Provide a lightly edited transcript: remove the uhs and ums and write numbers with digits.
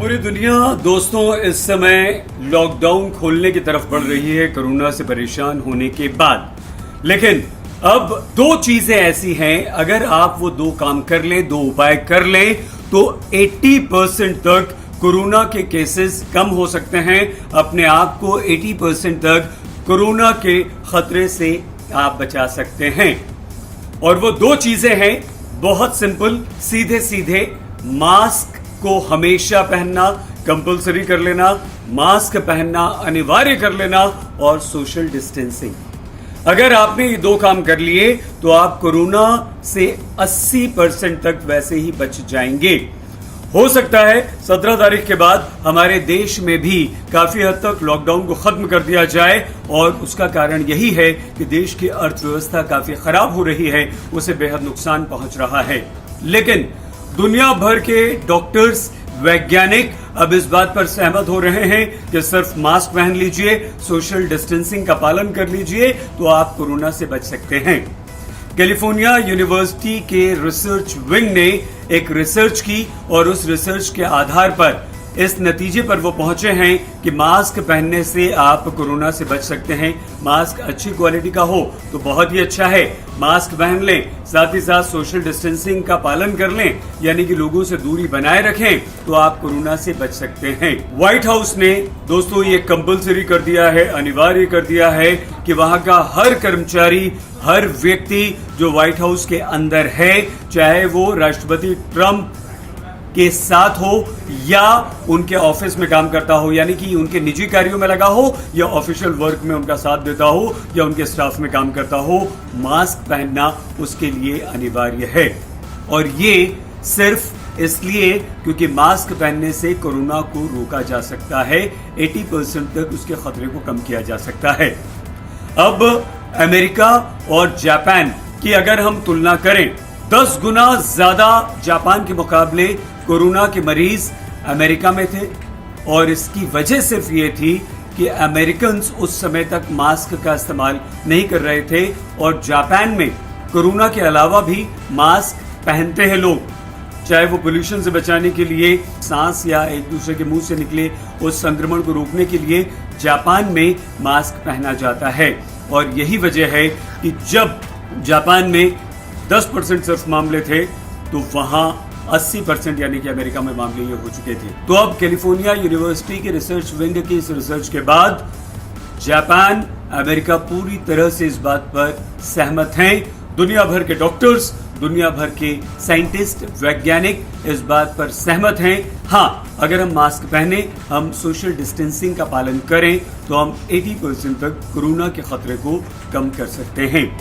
पूरी दुनिया दोस्तों इस समय लॉकडाउन खोलने की तरफ बढ़ रही है कोरोना से परेशान होने के बाद। लेकिन अब दो चीजें ऐसी हैं, अगर आप वो दो काम कर लें, दो उपाय कर लें, तो 80% तक कोरोना के केसेस कम हो सकते हैं। अपने आप को 80% तक कोरोना के खतरे से आप बचा सकते हैं। और वो दो चीजें हैं, बहुत सिंपल, सीधे सीधे। मास्क को हमेशा पहनना कंपलसरी कर लेना, मास्क पहनना अनिवार्य कर लेना, और सोशल डिस्टेंसिंग। अगर आपने ये दो काम कर लिए तो आप कोरोना से 80% तक वैसे ही बच जाएंगे। हो सकता है 17 तारीख के बाद हमारे देश में भी काफी हद तक लॉकडाउन को खत्म कर दिया जाए, और उसका कारण यही है कि देश की अर्थव्यवस्था काफी खराब हो रही है, उसे बेहद नुकसान पहुंच रहा है। लेकिन दुनिया भर के डॉक्टर्स, वैज्ञानिक अब इस बात पर सहमत हो रहे हैं कि सिर्फ मास्क पहन लीजिए, सोशल डिस्टेंसिंग का पालन कर लीजिए, तो आप कोरोना से बच सकते हैं। कैलिफोर्निया यूनिवर्सिटी के रिसर्च विंग ने एक रिसर्च की, और उस रिसर्च के आधार पर इस नतीजे पर वो पहुंचे हैं कि मास्क पहनने से आप कोरोना से बच सकते हैं। मास्क अच्छी क्वालिटी का हो तो बहुत ही अच्छा है, मास्क पहन लें, साथ ही साथ सोशल डिस्टेंसिंग का पालन कर लें, यानी कि लोगों से दूरी बनाए रखें, तो आप कोरोना से बच सकते हैं। व्हाइट हाउस ने दोस्तों ये कंपलसरी कर दिया है, अनिवार्य कर दिया है कि वहां का हर कर्मचारी, हर व्यक्ति जो व्हाइट हाउस के अंदर है, चाहे वो राष्ट्रपति ट्रंप के साथ हो या उनके ऑफिस में काम करता हो, यानी कि उनके निजी कार्यों में लगा हो या ऑफिशियल वर्क में उनका साथ देता हो या उनके स्टाफ में काम करता हो, मास्क पहनना उसके लिए अनिवार्य है। और ये सिर्फ इसलिए क्योंकि मास्क पहनने से कोरोना को रोका जा सकता है, 80% तक उसके खतरे को कम किया जा सकता है। अब अमेरिका और जापान की अगर हम तुलना करें, 10 गुना ज्यादा जापान के मुकाबले कोरोना के मरीज अमेरिका में थे, और इसकी वजह सिर्फ ये थी कि अमेरिकन उस समय तक मास्क का इस्तेमाल नहीं कर रहे थे, और जापान में कोरोना के अलावा भी मास्क पहनते हैं लोग, चाहे वो पोल्यूशन से बचाने के लिए, सांस या एक दूसरे के मुंह से निकले उस संक्रमण को रोकने के लिए जापान में मास्क पहना जाता है। और यही वजह है कि जब जापान में 10% सिर्फ मामले थे, तो वहां 80% यानी कि अमेरिका में मामले ये हो चुके थे। तो अब कैलिफोर्निया यूनिवर्सिटी के रिसर्च विंग की इस रिसर्च के बाद जापान, अमेरिका पूरी तरह से इस बात पर सहमत हैं। दुनिया भर के डॉक्टर्स, दुनिया भर के साइंटिस्ट, वैज्ञानिक इस बात पर सहमत हैं। हाँ, अगर हम मास्क पहने, हम सोशल डिस्टेंसिंग का पालन करें, तो हम 80% तक कोरोना के खतरे को कम कर सकते हैं।